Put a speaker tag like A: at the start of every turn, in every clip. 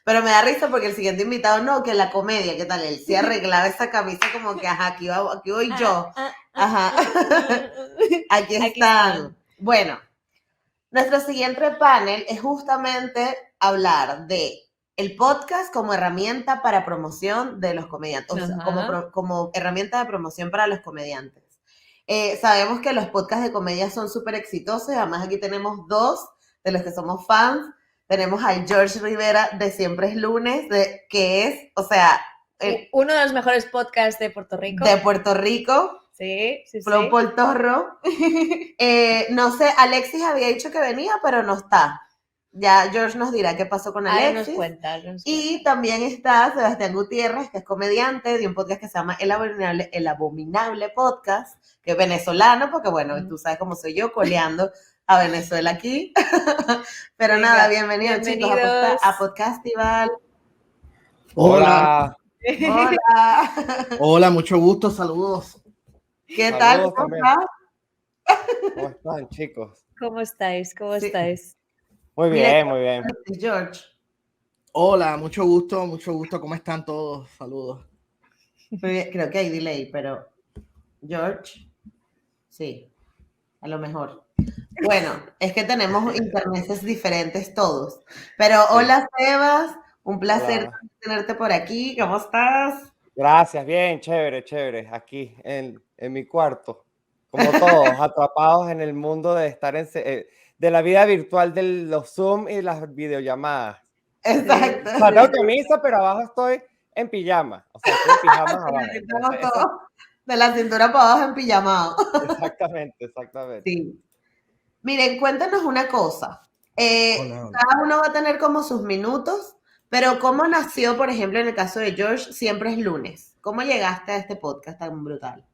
A: Pero me da risa porque el siguiente invitado no, que la comedia, ¿qué tal? Él sí arreglaba esa camisa como que, ajá, aquí voy yo. Ajá. Aquí están. Bueno, nuestro siguiente panel es justamente hablar de el podcast como herramienta para promoción de los comediantes, o sea, como herramienta de promoción para los comediantes. Sabemos que los podcasts de comedia son súper exitosos, además aquí tenemos dos de los que somos fans. Tenemos al George Rivera de Siempre es Lunes, que es, o sea...
B: uno de los mejores podcasts de Puerto Rico.
A: De Puerto Rico.
B: Sí.
A: Flow por Torro. No sé, Alexis había dicho que venía, pero no está. Ya George nos dirá qué pasó con Alexis.
B: Nos cuenta.
A: Y también está Sebastián Gutiérrez, que es comediante de un podcast que se llama El Abominable Podcast, que es venezolano, porque bueno, tú sabes cómo soy yo, coleando a Venezuela aquí. Pero venga, nada, bienvenidos chicos a Podcastival.
C: Hola.
D: Hola, mucho gusto, saludos.
A: ¿Qué tal?
C: ¿Cómo estás? ¿Cómo están, chicos?
B: ¿Cómo estáis? estáis?
C: Muy bien, muy bien.
A: George.
D: Hola, mucho gusto. ¿Cómo están todos? Saludos.
A: Creo que hay delay, pero George, sí, a lo mejor. Bueno, es que tenemos internetes diferentes todos. Pero hola, Sebas, un placer tenerte por aquí. ¿Cómo estás?
C: Gracias, bien, chévere. Aquí en mi cuarto, como todos, atrapados en el mundo de estar de la vida virtual de los Zoom y las videollamadas.
A: Exacto.
C: O sea, tengo camisa, pero abajo estoy en pijama. O sea, estoy en pijamas abajo.
A: De la cintura para abajo en pijamado.
C: Exactamente.
A: Sí. Miren, cuéntanos una cosa. Cada uno va a tener como sus minutos, pero ¿cómo nació, por ejemplo, en el caso de George, Siempre es Lunes? ¿Cómo llegaste a este podcast tan brutal?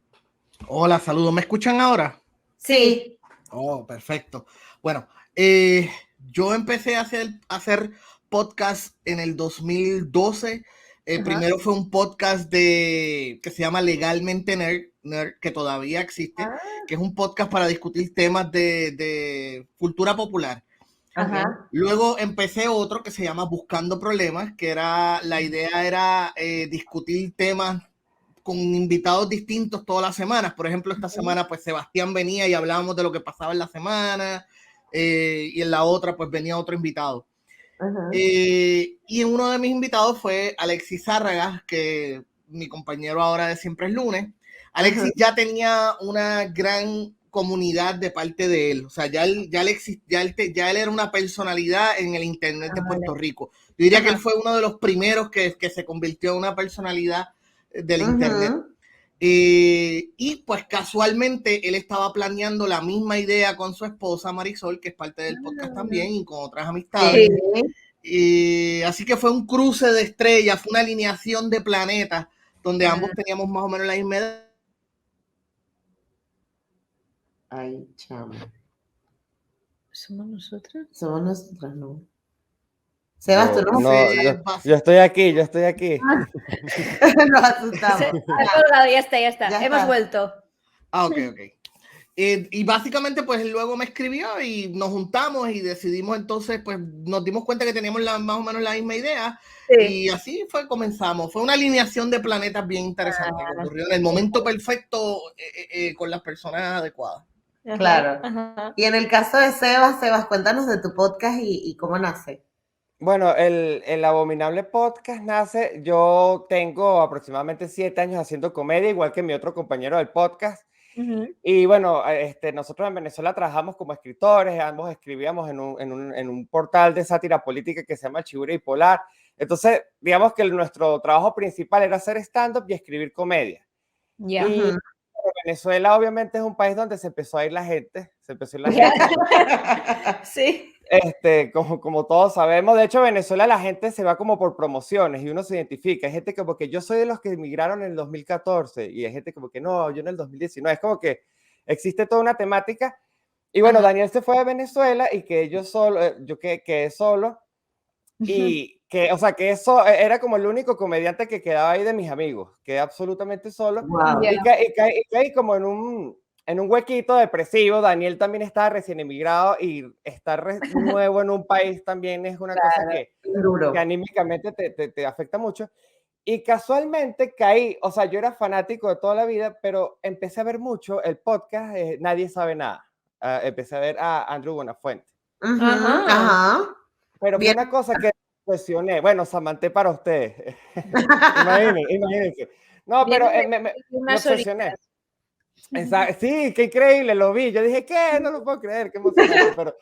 D: Hola, saludos. ¿Me escuchan ahora?
A: Sí.
D: Oh, perfecto. Bueno, yo empecé a hacer podcast en el 2012. Primero fue un podcast que se llama Legalmente Nerd, que todavía existe, que es un podcast para discutir temas de cultura popular.
A: Ajá.
D: Luego empecé otro que se llama Buscando Problemas, que la idea era discutir temas con invitados distintos todas las semanas. Por ejemplo, esta semana pues Sebastián venía y hablábamos de lo que pasaba en la semana, y en la otra pues venía otro invitado. Y uno de mis invitados fue Alexis Zárraga, que mi compañero ahora de Siempre es Lunes. Alexis ya tenía una gran comunidad de parte de él. O sea, ya él era una personalidad en el internet de Puerto Rico. Yo diría que él fue uno de los primeros que se convirtió en una personalidad del internet. Y pues casualmente él estaba planeando la misma idea con su esposa Marisol, que es parte del podcast también, y con otras amistades. Así que fue un cruce de estrellas, fue una alineación de planetas donde ambos teníamos más o menos la misma edad.
A: Ay, chamo.
B: ¿Somos nosotros?
A: Somos nosotras, no. Sebas, tú no
C: sé. Yo estoy aquí.
A: Nos asustamos.
B: Ya está. Hemos vuelto.
D: Ok. Y básicamente pues luego me escribió y nos juntamos y decidimos entonces, pues nos dimos cuenta que teníamos más o menos la misma idea. Y así comenzamos. Fue una alineación de planetas bien interesante que ocurrió en el momento perfecto, con las personas adecuadas.
A: Claro. Y en el caso de Sebas, cuéntanos de tu podcast y cómo nace.
C: Bueno, el Abominable Podcast nace, yo tengo aproximadamente 7 años haciendo comedia, igual que mi otro compañero del podcast. Y bueno, nosotros en Venezuela trabajamos como escritores, ambos escribíamos en un portal de sátira política que se llama Chibura y Polar. Entonces, digamos que nuestro trabajo principal era hacer stand-up y escribir comedia. Y Venezuela obviamente es un país donde se empezó a ir la gente,
B: Sí.
C: Como todos sabemos, de hecho Venezuela la gente se va como por promociones y uno se identifica. Hay gente como que yo soy de los que emigraron en el 2014 y hay gente como que no, yo en el 2019. Es como que existe toda una temática. Y bueno, Daniel se fue a Venezuela y que yo quedé solo y que eso era como el único comediante que quedaba ahí de mis amigos. Quedé absolutamente solo. Y caí como en en un huequito depresivo. Daniel también estaba recién emigrado y estar nuevo en un país también es una cosa que anímicamente te afecta mucho. Y casualmente caí, o sea, yo era fanático de toda la vida, pero empecé a ver mucho el podcast Nadie Sabe Nada. Empecé a ver a Andrew Buenafuente.
A: Ajá.
C: Pero fue una cosa que me impresioné. Bueno, Samantha, para ustedes. Imagínense. No, pero me obsesioné. Sí, qué increíble, lo vi. Yo dije, ¿qué? No lo puedo creer, qué emocionante.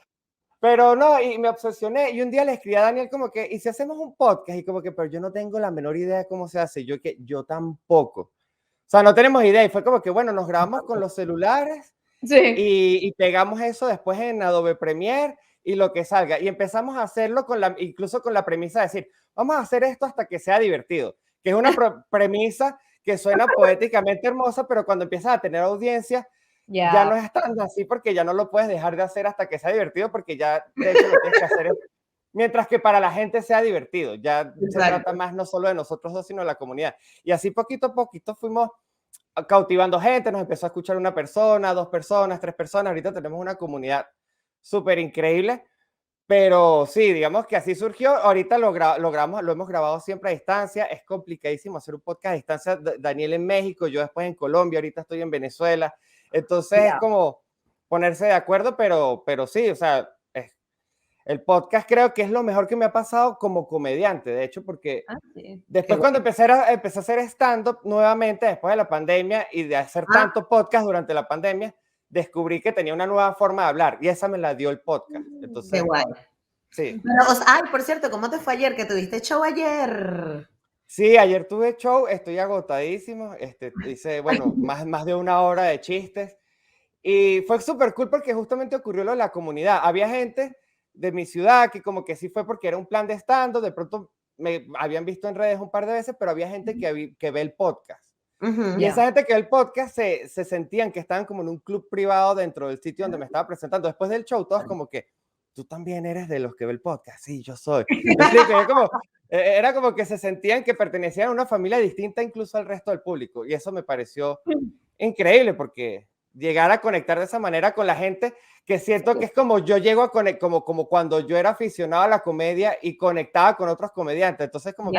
C: Pero no, y me obsesioné. Y un día le escribí a Daniel como que, ¿y si hacemos un podcast? Y como que, pero yo no tengo la menor idea de cómo se hace. Yo tampoco. O sea, no tenemos idea. Y fue como que, bueno, nos grabamos con los celulares y pegamos eso después en Adobe Premiere y lo que salga. Y empezamos a hacerlo incluso con la premisa de decir, vamos a hacer esto hasta que sea divertido. Que es una premisa que suena poéticamente hermosa, pero cuando empiezas a tener audiencia, ya no es tan así, porque ya no lo puedes dejar de hacer hasta que sea divertido, porque ya de hecho lo tienes que hacer mientras que para la gente sea divertido. Ya se trata más no solo de nosotros dos, sino de la comunidad. Y así poquito a poquito fuimos cautivando gente, nos empezó a escuchar una persona, 2 personas, 3 personas. Ahorita tenemos una comunidad súper increíble. Pero sí, digamos que así surgió. Ahorita lo hemos grabado siempre a distancia. Es complicadísimo hacer un podcast a distancia. Daniel en México, yo después en Colombia, ahorita estoy en Venezuela. Entonces es como ponerse de acuerdo, pero sí, o sea, el podcast creo que es lo mejor que me ha pasado como comediante, de hecho, porque después cuando empecé a hacer stand-up nuevamente, después de la pandemia y de hacer tanto podcast durante la pandemia, descubrí que tenía una nueva forma de hablar y esa me la dio el podcast. Entonces,
A: qué guay.
C: Sí.
A: Pero, por cierto, ¿cómo te fue ayer? ¿Que tuviste show ayer?
C: Sí, ayer tuve show, estoy agotadísimo, hice, bueno, más de 1 hora de chistes y fue súper cool porque justamente ocurrió lo de la comunidad. Había gente de mi ciudad que como que sí fue porque era un plan de stand-up, de pronto me habían visto en redes un par de veces, pero había gente que ve el podcast. Y esa gente que ve el podcast se sentían que estaban como en un club privado dentro del sitio donde me estaba presentando. Después del show, todos como que, ¿tú también eres de los que ve el podcast? Sí, yo soy. Era como que se sentían que pertenecían a una familia distinta incluso al resto del público. Y eso me pareció increíble porque llegar a conectar de esa manera con la gente, que siento que es como yo llego a conectar, como cuando yo era aficionado a la comedia y conectaba con otros comediantes. Entonces como que,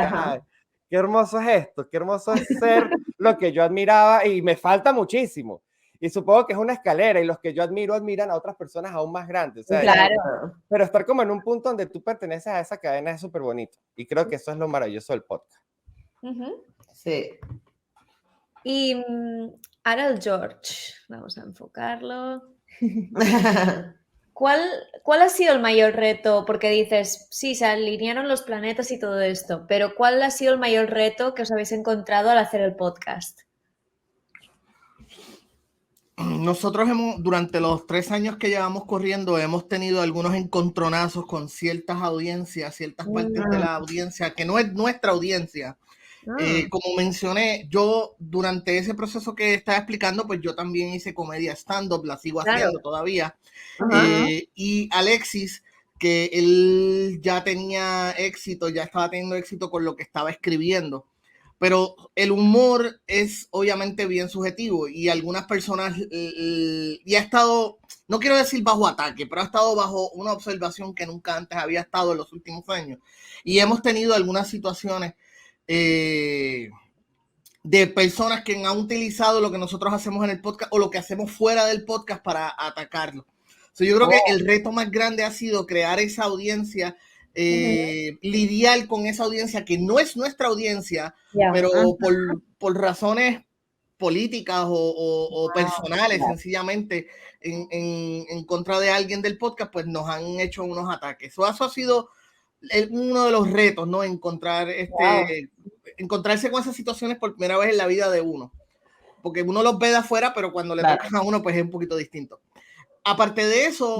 C: qué hermoso es esto, qué hermoso es ser lo que yo admiraba y me falta muchísimo. Y supongo que es una escalera y los que yo admiro admiran a otras personas aún más grandes. O sea,
B: claro.
C: Pero estar como en un punto donde tú perteneces a esa cadena es súper bonito. Y creo que eso es lo maravilloso del podcast.
A: Sí.
B: Y ahora el George, vamos a enfocarlo. ¿Cuál ha sido el mayor reto? Porque dices, sí, se alinearon los planetas y todo esto, pero ¿cuál ha sido el mayor reto que os habéis encontrado al hacer el podcast?
D: Nosotros durante los 3 años que llevamos corriendo, hemos tenido algunos encontronazos con ciertas audiencias, ciertas partes de la audiencia, que no es nuestra audiencia. Como mencioné, yo durante ese proceso que estaba explicando, pues yo también hice comedia stand-up, la sigo haciendo todavía. Y Alexis, que él ya tenía éxito, ya estaba teniendo éxito con lo que estaba escribiendo. Pero el humor es obviamente bien subjetivo y algunas personas, y ha estado, no quiero decir bajo ataque, pero ha estado bajo una observación que nunca antes había estado en los últimos años. Y hemos tenido algunas situaciones de personas que han utilizado lo que nosotros hacemos en el podcast o lo que hacemos fuera del podcast para atacarlo. Yo creo que el reto más grande ha sido crear esa audiencia, lidiar con esa audiencia que no es nuestra audiencia, pero por razones políticas o personales, sencillamente en contra de alguien del podcast, pues nos han hecho unos ataques. Eso ha sido uno de los retos, ¿no? Encontrarse con esas situaciones por primera vez en la vida de uno, porque uno los ve de afuera, pero cuando le toca a uno, pues es un poquito distinto. Aparte de eso,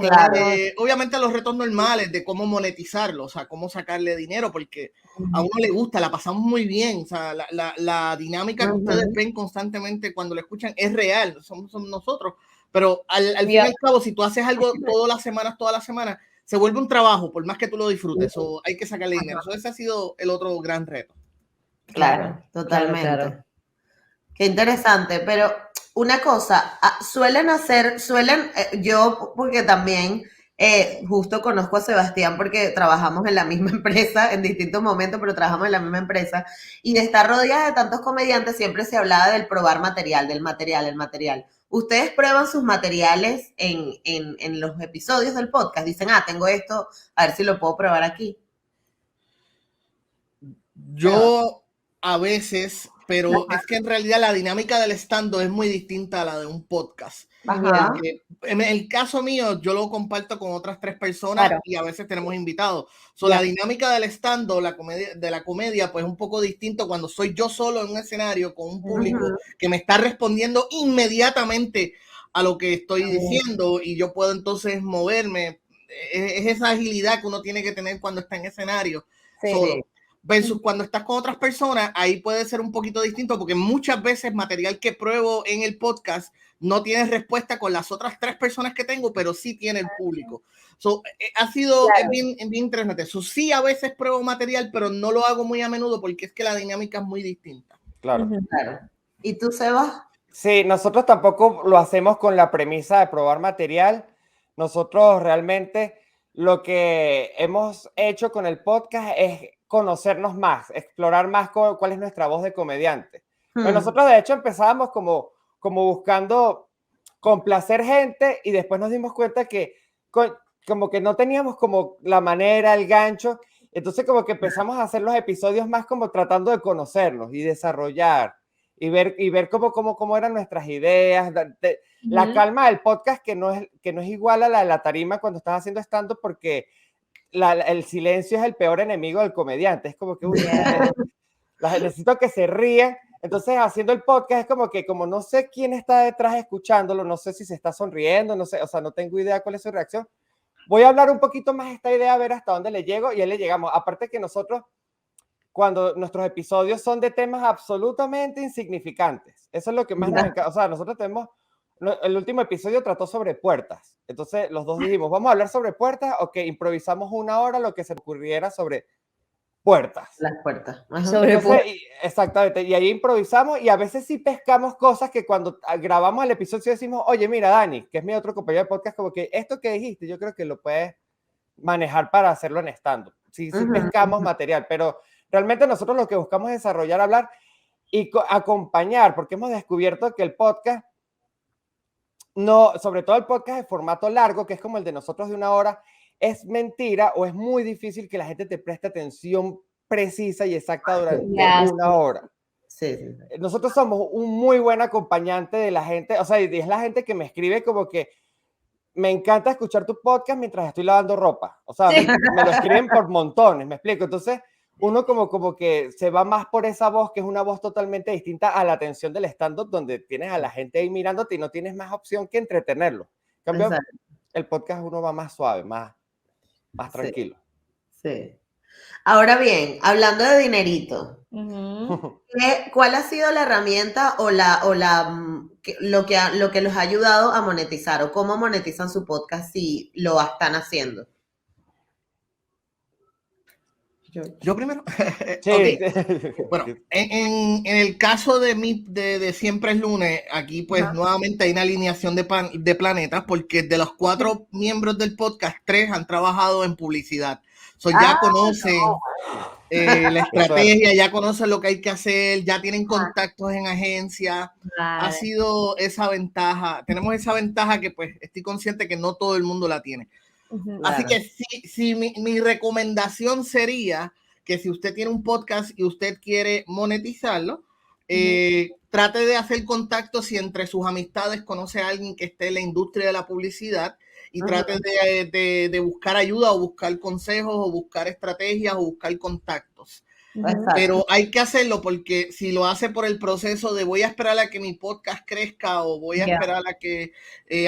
D: obviamente los retos normales de cómo monetizarlo, o sea, cómo sacarle dinero, porque a uno le gusta, la pasamos muy bien, o sea, la dinámica que ustedes ven constantemente cuando lo escuchan es real, somos nosotros, pero al fin y al cabo, si tú haces algo todas las semanas, se vuelve un trabajo, por más que tú lo disfrutes, o hay que sacarle dinero. Ese ha sido el otro gran reto.
A: Claro, totalmente. Claro. Qué interesante, pero una cosa, yo porque también justo conozco a Sebastián porque trabajamos en la misma empresa en distintos momentos, pero trabajamos en la misma empresa y de estar rodeada de tantos comediantes siempre se hablaba del probar material, el material. ¿Ustedes prueban sus materiales en los episodios del podcast? Dicen, tengo esto, a ver si lo puedo probar aquí.
D: Yo a veces, pero es que en realidad la dinámica del stand-up es muy distinta a la de un podcast.
A: Ajá.
D: En el caso mío, yo lo comparto con otras 3 personas y a veces tenemos invitados. La dinámica del stand-up, de la comedia, pues es un poco distinto cuando soy yo solo en un escenario con un público que me está respondiendo inmediatamente a lo que estoy diciendo y yo puedo entonces moverme. Es esa agilidad que uno tiene que tener cuando está en escenario solo. Versus cuando estás con otras personas, ahí puede ser un poquito distinto porque muchas veces material que pruebo en el podcast no tiene respuesta con las otras 3 personas que tengo, pero sí tiene el público. Ha sido bien interesante. Sí, a veces pruebo material, pero no lo hago muy a menudo porque es que la dinámica es muy distinta.
C: Claro.
A: ¿Y tú, Sebas?
C: Sí, nosotros tampoco lo hacemos con la premisa de probar material. Nosotros realmente lo que hemos hecho con el podcast es conocernos más, explorar más cuál es nuestra voz de comediante. Pues nosotros de hecho empezábamos como buscando complacer gente y después nos dimos cuenta que como que no teníamos como la manera, el gancho. Entonces como que empezamos a hacer los episodios más como tratando de conocernos y desarrollar y ver cómo eran nuestras ideas, la calma del podcast que no es igual a la de la tarima cuando estás haciendo stand-up porque el silencio es el peor enemigo del comediante. Es como que necesito que se rían. Entonces, haciendo el podcast es como que, como no sé quién está detrás escuchándolo, no sé si se está sonriendo, no sé, o sea, no tengo idea cuál es su reacción. Voy a hablar un poquito más de esta idea, a ver hasta dónde le llego, y ahí le llegamos. Aparte que nosotros, cuando nuestros episodios son de temas absolutamente insignificantes, eso es lo que más nos encanta. O sea, nosotros tenemos, el último episodio trató sobre puertas. Entonces, los dos dijimos, vamos a hablar sobre puertas, ok, improvisamos 1 hora lo que se ocurriera sobre puertas.
A: Las puertas.
C: Exactamente. Y ahí improvisamos y a veces sí pescamos cosas que cuando grabamos el episodio decimos, oye, mira, Dani, que es mi otro compañero de podcast, como que esto que dijiste, yo creo que lo puedes manejar para hacerlo en stand-up. Sí pescamos material, pero realmente nosotros lo que buscamos es desarrollar, hablar y acompañar, porque hemos descubierto que el podcast, sobre todo el podcast de formato largo, que es como el de nosotros de 1 hora, es mentira o es muy difícil que la gente te preste atención precisa y exacta durante 1 hora.
A: Sí.
C: Nosotros somos un muy buen acompañante de la gente, o sea, y es la gente que me escribe como que me encanta escuchar tu podcast mientras estoy lavando ropa. O sea, me lo escriben por montones, me explico. Entonces, uno como que se va más por esa voz, que es una voz totalmente distinta a la atención del stand-up, donde tienes a la gente ahí mirándote y no tienes más opción que entretenerlo. En cambio, el podcast uno va más suave, más tranquilo.
A: Sí. Ahora bien, hablando de dinerito, ¿cuál ha sido la herramienta o lo que los ha ayudado a monetizar o cómo monetizan su podcast si lo están haciendo?
D: Yo primero.
C: Sí.
D: Okay. Bueno, en el caso de Siempre es Lunes, aquí pues nuevamente hay una alineación de planetas porque de los 4 miembros del podcast, 3 han trabajado en publicidad. Ya conocen la estrategia, ya conocen lo que hay que hacer, ya tienen contactos en agencias. Ha sido esa ventaja. Tenemos esa ventaja que pues estoy consciente que no todo el mundo la tiene. Así que sí, mi recomendación sería que si usted tiene un podcast y usted quiere monetizarlo, trate de hacer contacto si entre sus amistades conoce a alguien que esté en la industria de la publicidad y trate de buscar ayuda o buscar consejos o buscar estrategias o buscar contactos. Pero hay que hacerlo porque si lo hace por el proceso de voy a esperar a que mi podcast crezca o voy a esperar a que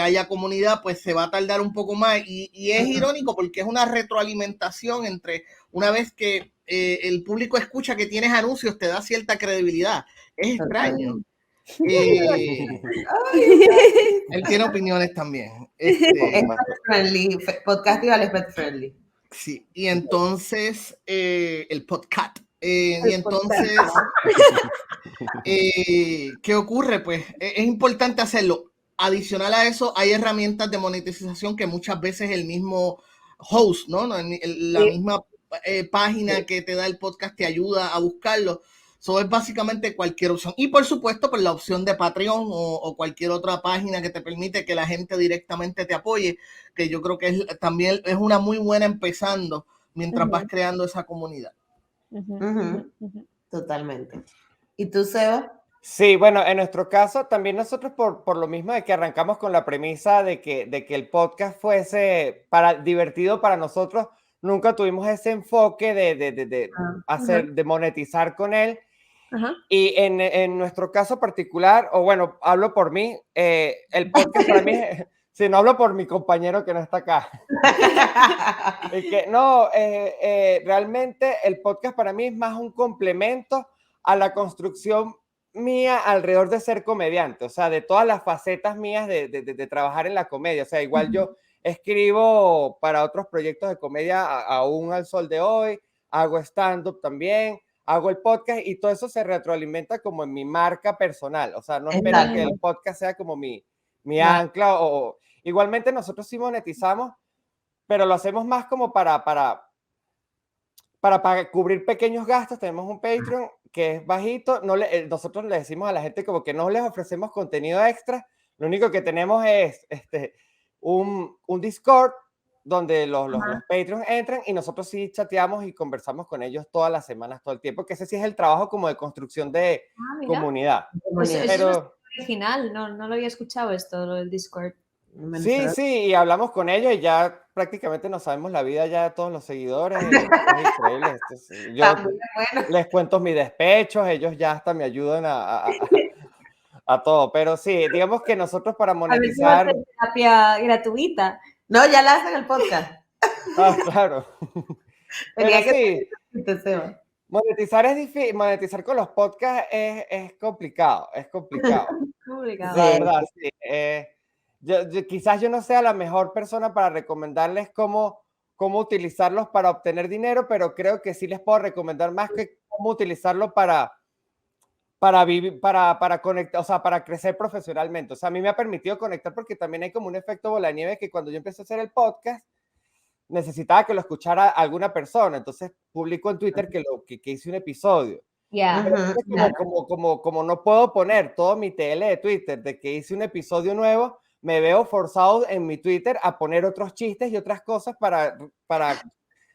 D: haya comunidad, pues se va a tardar un poco más. Y es irónico porque es una retroalimentación entre una vez que el público escucha que tienes anuncios, te da cierta credibilidad. Es extraño. Él tiene opiniones también.
A: Es pet friendly, podcast igual es pet friendly.
D: Sí, y entonces el podcast. Y entonces, ¿qué ocurre? Pues es importante hacerlo. Adicional a eso, hay herramientas de monetización que muchas veces el mismo host, ¿no? La misma página que te da el podcast te ayuda a buscarlo. Eso es básicamente cualquier opción. Y por supuesto, pues la opción de Patreon o cualquier otra página que te permite que la gente directamente te apoye, que yo creo que también es una muy buena empezando mientras vas creando esa comunidad.
A: Totalmente. ¿Y tú, Seba?
C: Sí, bueno, en nuestro caso, también nosotros por lo mismo de que arrancamos con la premisa de que el podcast fuese divertido para nosotros, nunca tuvimos ese enfoque de hacer, de monetizar con él. Y en nuestro caso particular, o bueno, hablo por mí, el podcast para mí, si no hablo por mi compañero que no está acá, es que no, realmente el podcast para mí es más un complemento a la construcción mía alrededor de ser comediante, o sea, de todas las facetas mías de trabajar en la comedia. O sea, igual yo escribo para otros proyectos de comedia aún al sol de hoy, hago stand-up también, hago el podcast y todo eso se retroalimenta como en mi marca personal. O sea, no espero que el podcast sea como mi ancla. Igualmente nosotros sí monetizamos, pero lo hacemos más como para cubrir pequeños gastos. Tenemos un Patreon que es bajito. Nosotros le decimos a la gente como que no les ofrecemos contenido extra. Lo único que tenemos es un Discord donde los Patreons entran y nosotros sí chateamos y conversamos con ellos todas las semanas, todo el tiempo, que ese sí es el trabajo como de construcción de comunidad.
B: Pues eso es original, no lo había escuchado esto, lo del Discord.
C: Sí, y hablamos con ellos y ya prácticamente nos sabemos la vida ya de todos los seguidores. Es increíble. Yo les cuento mis despechos, ellos ya hasta me ayudan a todo. Pero sí, digamos que nosotros para monetizar...
B: A ver si va a hacer terapia gratuita.
A: No, ya la hacen el podcast.
C: Ah, claro.
A: Tenía
C: Pero
A: que
C: sí, monetizar es difícil, monetizar con los podcasts es complicado, es complicado.
B: Complicado.
C: La verdad, sí. Quizás yo no sea la mejor persona para recomendarles cómo utilizarlos para obtener dinero, pero creo que sí les puedo recomendar más que cómo utilizarlo para vivir, para conectar, o sea, para crecer profesionalmente. O sea, a mí me ha permitido conectar porque también hay como un efecto bola de nieve que cuando yo empecé a hacer el podcast, necesitaba que lo escuchara alguna persona. Entonces publico en Twitter que hice un episodio. Como no puedo poner todo mi TL de Twitter de que hice un episodio nuevo, me veo forzado en mi Twitter a poner otros chistes y otras cosas para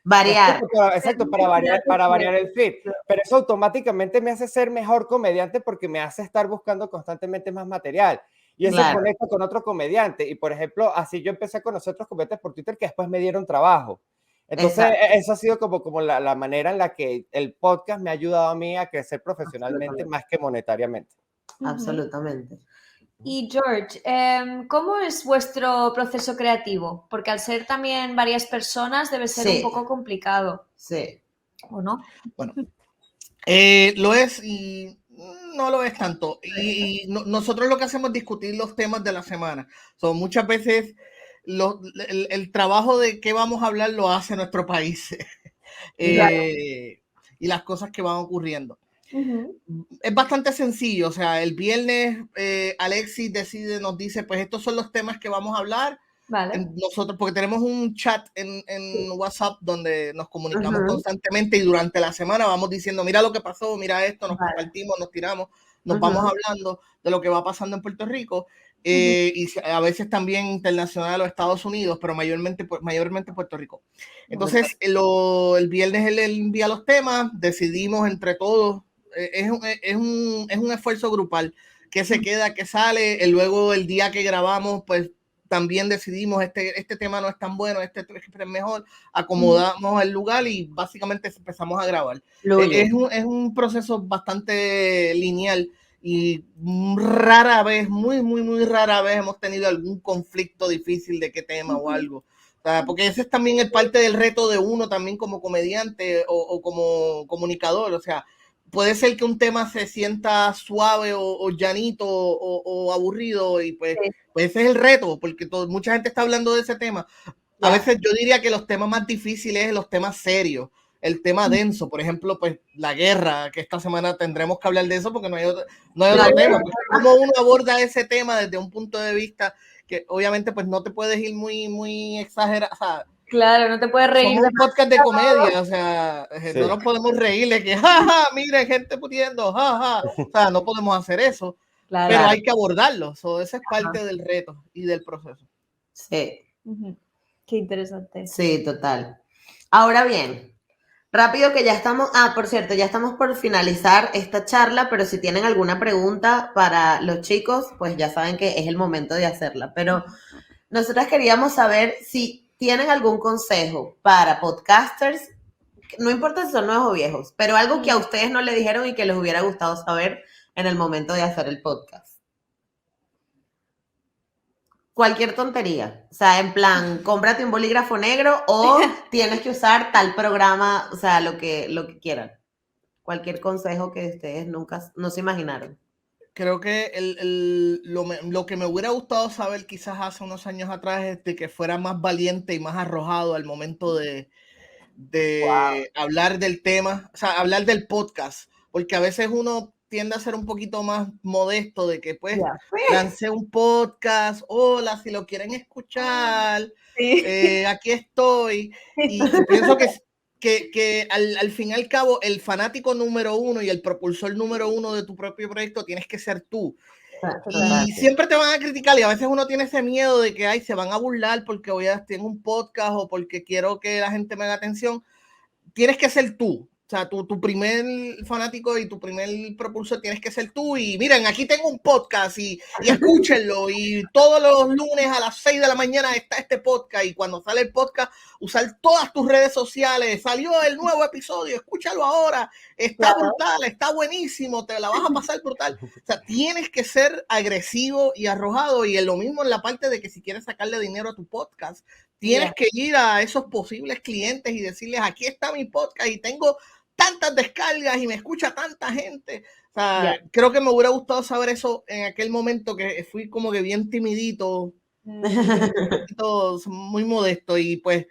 A: variar.
C: Exacto, para variar el feed. Pero eso automáticamente me hace ser mejor comediante porque me hace estar buscando constantemente más material. Y eso conecta con otro comediante. Y, por ejemplo, así yo empecé a conocer otros comediantes por Twitter que después me dieron trabajo. Entonces, eso ha sido como la manera en la que el podcast me ha ayudado a mí a crecer profesionalmente más que monetariamente.
A: Absolutamente.
B: Y George, ¿cómo es vuestro proceso creativo? Porque al ser también varias personas debe ser un poco complicado.
A: Sí.
B: ¿O no?
D: Bueno, lo es y no lo es tanto. Y nosotros lo que hacemos es discutir los temas de la semana. Muchas veces el trabajo de qué vamos a hablar lo hace nuestro país y las cosas que van ocurriendo. Es bastante sencillo, o sea, el viernes Alexis nos dice, pues estos son los temas que vamos a hablar.
B: Vale.
D: Nosotros, porque tenemos un chat en WhatsApp donde nos comunicamos constantemente y durante la semana vamos diciendo, mira lo que pasó, mira esto, nos compartimos, nos tiramos, nos vamos hablando de lo que va pasando en Puerto Rico y a veces también internacional o Estados Unidos, pero mayormente Puerto Rico. Entonces, el viernes él envía los temas, decidimos entre todos. Es un esfuerzo grupal que se queda, que sale, luego el día que grabamos, pues también decidimos este tema no es tan bueno, este es mejor, acomodamos el lugar y básicamente empezamos a grabar. Es un proceso bastante lineal y rara vez, muy rara vez hemos tenido algún conflicto difícil de qué tema o algo. O sea, porque ese es también el parte del reto de uno también como comediante o como comunicador, o sea, puede ser que un tema se sienta suave o llanito o aburrido y pues ese es el reto, porque mucha gente está hablando de ese tema. A veces yo diría que los temas más difíciles son los temas serios, el tema denso, por ejemplo, pues la guerra, que esta semana tendremos que hablar de eso porque no hay otro tema. Pues, ¿cómo uno aborda ese tema desde un punto de vista que obviamente pues no te puedes ir muy exagerado? O sea,
B: claro, no te puedes reír.
D: Somos un podcast de comedia, o sea,
C: Sí.
D: no nos podemos reír de que, jaja, miren, gente pudiendo, jaja. O sea, no podemos hacer eso,
B: Claro.
D: pero hay que abordarlo. Esa es parte del reto y del proceso.
A: Sí,
B: Qué interesante.
A: sí, total. Ahora bien, rápido que ya estamos, por cierto, ya estamos por finalizar esta charla, pero si tienen alguna pregunta para los chicos, pues ya saben que es el momento de hacerla. Pero nosotras queríamos saber si tienen algún consejo para podcasters, no importa si son nuevos o viejos, pero algo que a ustedes no le dijeron y que les hubiera gustado saber en el momento de hacer el podcast. Cualquier tontería, o sea, en plan, cómprate un bolígrafo negro o tienes que usar tal programa, o sea, lo que quieran. Cualquier consejo que ustedes nunca, no se imaginaron.
D: Creo que lo que me hubiera gustado saber quizás hace unos años atrás es de que fuera más valiente y más arrojado al momento de hablar del tema, o sea, hablar del podcast, porque a veces uno tiende a ser un poquito más modesto de que pues lancé un podcast, hola, si lo quieren escuchar, aquí estoy, y pienso que al fin y al cabo el fanático número uno y el propulsor número uno de tu propio proyecto tienes que ser tú. Y siempre te van a criticar y a veces uno tiene ese miedo de que ay, se van a burlar porque voy a tener un podcast o porque quiero que la gente me haga atención. Tienes que ser tú. O sea, tu primer fanático y tu primer propulsor tienes que ser tú. Y miren, aquí tengo un podcast y escúchenlo. Y todos los lunes a las 6 de la mañana está este podcast. Y cuando sale el podcast, usar todas tus redes sociales. Salió el nuevo episodio, escúchalo ahora. Está brutal, está buenísimo, te la vas a pasar brutal. O sea, tienes que ser agresivo y arrojado. Y es lo mismo en la parte de que si quieres sacarle dinero a tu podcast, tienes que ir a esos posibles clientes y decirles, aquí está mi podcast y tengo tantas descargas y me escucha tanta gente. O sea, creo que me hubiera gustado saber eso en aquel momento que fui como que bien timidito, muy modesto. Y pues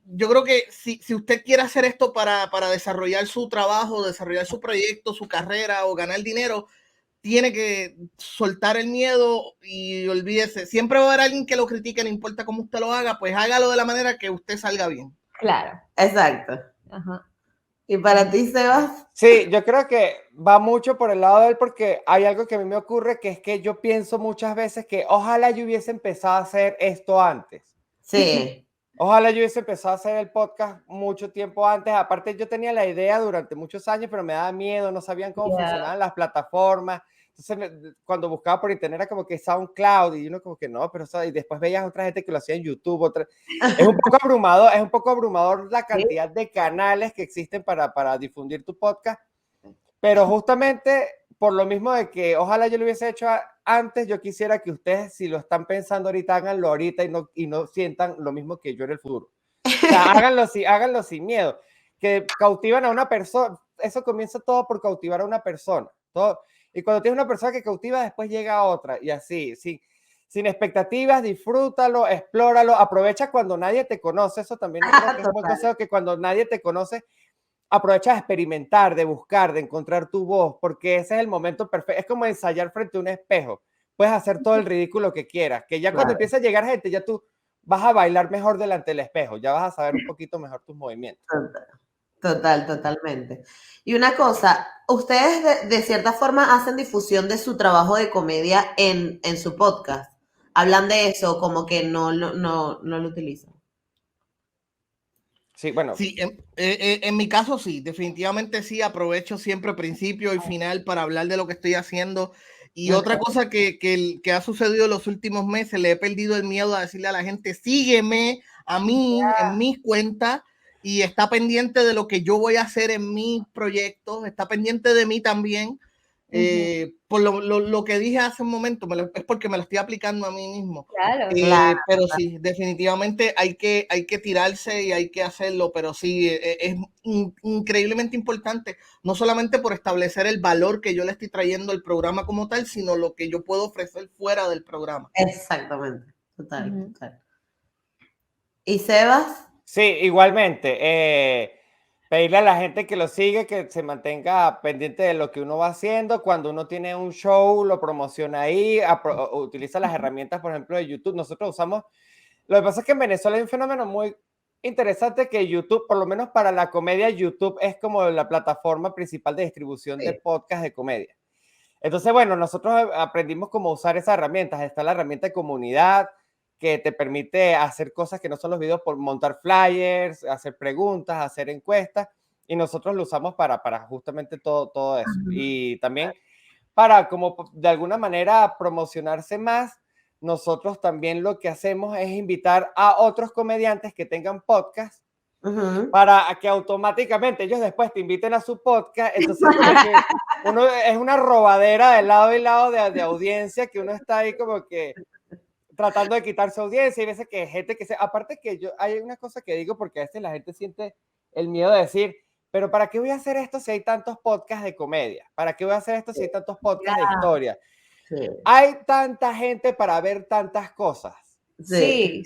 D: yo creo que si usted quiere hacer esto para desarrollar su trabajo, desarrollar su proyecto, su carrera o ganar dinero, tiene que soltar el miedo y olvídese. Siempre va a haber alguien que lo critique, no importa cómo usted lo haga, pues hágalo de la manera que usted salga bien.
B: Claro.
A: Exacto.
B: Ajá.
A: ¿Y para ti, Sebas?
C: Sí, yo creo que va mucho por el lado de él porque hay algo que a mí me ocurre que es que yo pienso muchas veces que ojalá yo hubiese empezado a hacer esto antes.
A: Sí.
C: Ojalá yo hubiese empezado a hacer el podcast mucho tiempo antes. Aparte, yo tenía la idea durante muchos años, pero me daba miedo, no sabían cómo funcionaban las plataformas. Entonces, cuando buscaba por internet era como que SoundCloud y uno como que no, pero y después veías otra gente que lo hacía en YouTube. Es un poco abrumador la cantidad de canales que existen para difundir tu podcast. Pero justamente por lo mismo de que ojalá yo lo hubiese hecho antes, yo quisiera que ustedes, si lo están pensando ahorita, háganlo ahorita y no sientan lo mismo que yo en el futuro. O sea, háganlo sin miedo. Que cautivan a una persona, eso comienza todo por cautivar a una persona. Todo, y cuando tienes una persona que cautiva, después llega a otra. Y así, sin expectativas, disfrútalo, explóralo, aprovecha cuando nadie te conoce. Eso también creo que es un buen consejo, que cuando nadie te conoce, aprovecha de experimentar, de buscar, de encontrar tu voz, porque ese es el momento perfecto. Es como ensayar frente a un espejo. Puedes hacer todo el ridículo que quieras, que ya cuando empieza a llegar gente, ya tú vas a bailar mejor delante del espejo, ya vas a saber un poquito mejor tus movimientos.
A: Totalmente. Y una cosa, ustedes de cierta forma hacen difusión de su trabajo de comedia en su podcast. Hablan de eso, como que no lo utilizan.
C: Sí, bueno.
D: Sí, en mi caso sí, definitivamente sí, aprovecho siempre principio y final para hablar de lo que estoy haciendo. Y otra cosa que ha sucedido en los últimos meses, le he perdido el miedo a decirle a la gente, sígueme a mí en mis cuentas y está pendiente de lo que yo voy a hacer en mis proyectos, está pendiente de mí también. Por lo que dije hace un momento, es porque me lo estoy aplicando a mí mismo. Pero sí, definitivamente hay que tirarse y hay que hacerlo, pero sí, es increíblemente importante, no solamente por establecer el valor que yo le estoy trayendo al programa como tal, sino lo que yo puedo ofrecer fuera del programa.
A: Exactamente, total. ¿Y Sebas?
C: Sí, igualmente. pedirle a la gente que lo sigue, que se mantenga pendiente de lo que uno va haciendo. Cuando uno tiene un show, lo promociona ahí, utiliza las herramientas, por ejemplo, de YouTube. Nosotros usamos... Lo que pasa es que en Venezuela hay un fenómeno muy interesante que YouTube, por lo menos para la comedia, YouTube es como la plataforma principal de distribución de podcast de comedia. Entonces, bueno, nosotros aprendimos cómo usar esas herramientas. Está la herramienta de comunidad, que te permite hacer cosas que no son los videos, por montar flyers, hacer preguntas, hacer encuestas, y nosotros lo usamos para justamente todo eso. Y también para, como de alguna manera, promocionarse más, nosotros también lo que hacemos es invitar a otros comediantes que tengan podcast, para que automáticamente ellos después te inviten a su podcast. Entonces, como que uno es una robadera de lado y lado de audiencia, que uno está ahí como que tratando de quitarse audiencia. Y veces que gente que aparte que yo, hay una cosa que digo, porque a veces la gente siente el miedo de decir, pero ¿para qué voy a hacer esto si hay tantos podcasts de comedia? ¿Para qué voy a hacer esto si hay tantos podcasts de historia? Sí. Hay tanta gente para ver tantas cosas.
B: Sí.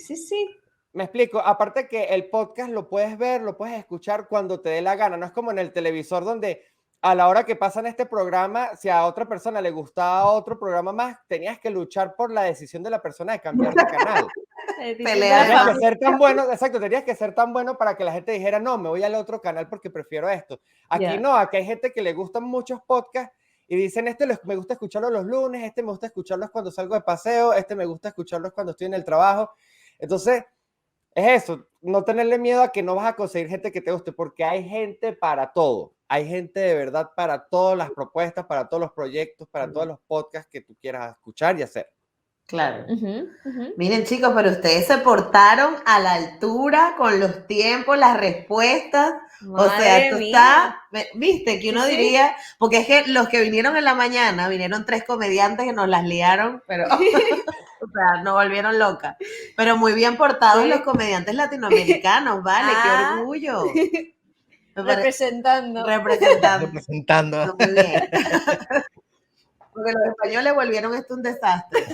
C: Me explico, aparte que el podcast lo puedes ver, lo puedes escuchar cuando te dé la gana. No es como en el televisor, donde a la hora que pasan este programa, si a otra persona le gustaba otro programa más, tenías que luchar por la decisión de la persona de cambiar de canal. Tenías que ser tan bueno, exacto, tenías que ser tan bueno para que la gente dijera, no, me voy al otro canal porque prefiero esto. Aquí no, aquí hay gente que le gustan muchos podcasts y dicen, me gusta escucharlo los lunes, me gusta escucharlos cuando salgo de paseo, me gusta escucharlos cuando estoy en el trabajo. Entonces, es eso, no tenerle miedo a que no vas a conseguir gente que te guste, porque hay gente para todo. Hay gente de verdad para todas las propuestas, para todos los proyectos, para todos los podcasts que tú quieras escuchar y hacer.
A: Claro. Miren, chicos, pero ustedes se portaron a la altura con los tiempos, las respuestas. Madre, o sea, tú estás, viste, que uno diría, porque es que los que vinieron en la mañana, vinieron 3 comediantes que nos las liaron, pero o sea, nos volvieron locas. Pero muy bien portados los comediantes latinoamericanos, ¿vale? ¡Qué orgullo!
B: Representando.
A: Muy bien. Porque los españoles volvieron esto un desastre.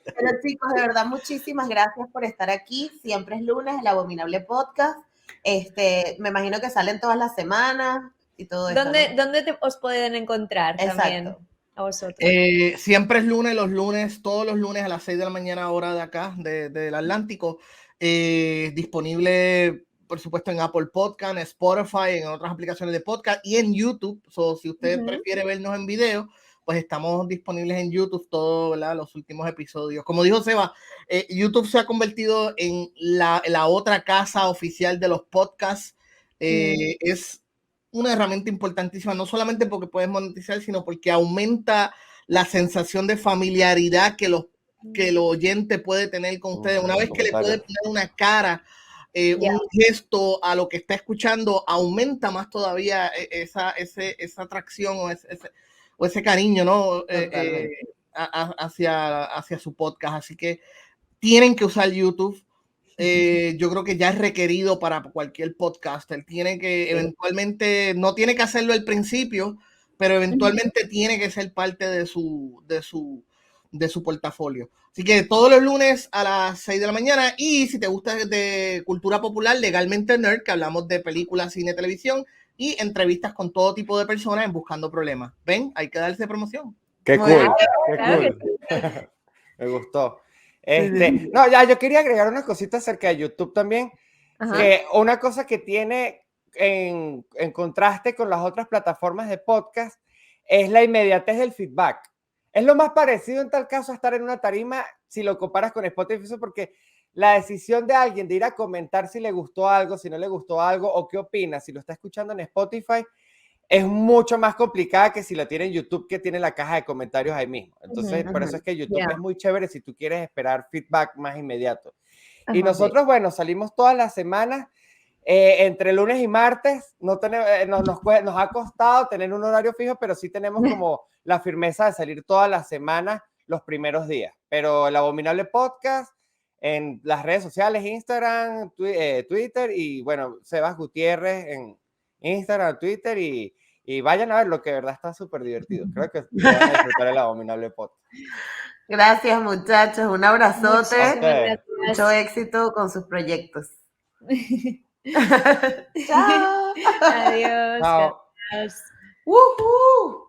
A: Pero chicos, de verdad, muchísimas gracias por estar aquí. Siempre es lunes, el Abominable Podcast. Me imagino que salen todas las semanas y todo eso, ¿no?
B: ¿Dónde os pueden encontrar también a vosotros?
D: Siempre es lunes, todos los lunes a las 6 de la mañana, hora de acá, del Atlántico. Disponible, por supuesto, en Apple Podcast, en Spotify, en otras aplicaciones de podcast y en YouTube. Si usted prefiere vernos en video, pues estamos disponibles en YouTube todos, ¿verdad?, los últimos episodios. Como dijo Seba, YouTube se ha convertido en la otra casa oficial de los podcasts. Es una herramienta importantísima, no solamente porque puedes monetizar, sino porque aumenta la sensación de familiaridad que el oyente puede tener con ustedes. Una vez que le puede poner una cara, un gesto a lo que está escuchando, aumenta más todavía esa atracción o ese cariño, ¿no? Hacia su podcast. Así que tienen que usar YouTube. Yo creo que ya es requerido para cualquier podcaster. Tiene que eventualmente, no tiene que hacerlo al principio, pero eventualmente tiene que ser parte de su portafolio. Así que todos los lunes a las 6 de la mañana. Y si te gusta de cultura popular, Legalmente Nerd, que hablamos de películas, cine, televisión y entrevistas con todo tipo de personas en Buscando Problemas. ¿Ven? Hay que darse promoción.
C: Qué cool, qué cool. Me gustó. No, yo quería agregar una cosita acerca de YouTube también. Que una cosa que tiene en contraste con las otras plataformas de podcast es la inmediatez del feedback. Es lo más parecido en tal caso a estar en una tarima si lo comparas con Spotify, porque la decisión de alguien de ir a comentar si le gustó algo, si no le gustó algo o qué opina, si lo está escuchando en Spotify, es mucho más complicada que si la tiene en YouTube, que tiene la caja de comentarios ahí mismo. Entonces, por eso es que YouTube es muy chévere si tú quieres esperar feedback más inmediato. Y nosotros, bueno, salimos todas las semanas, entre lunes y martes. No tenemos, nos ha costado tener un horario fijo, pero sí tenemos como la firmeza de salir todas las semanas los primeros días. Pero el Abominable Podcast en las redes sociales, Instagram, Twitter, y bueno, Sebas Gutiérrez en Instagram, Twitter, y vayan a ver lo que de verdad está súper divertido. Creo que van a disfrutar el Abominable Podcast.
A: Gracias, muchachos. Un abrazote. Mucho éxito con sus proyectos. Chao.
B: Adiós.
C: Chao.
B: Adiós.
A: ¡Woohoo!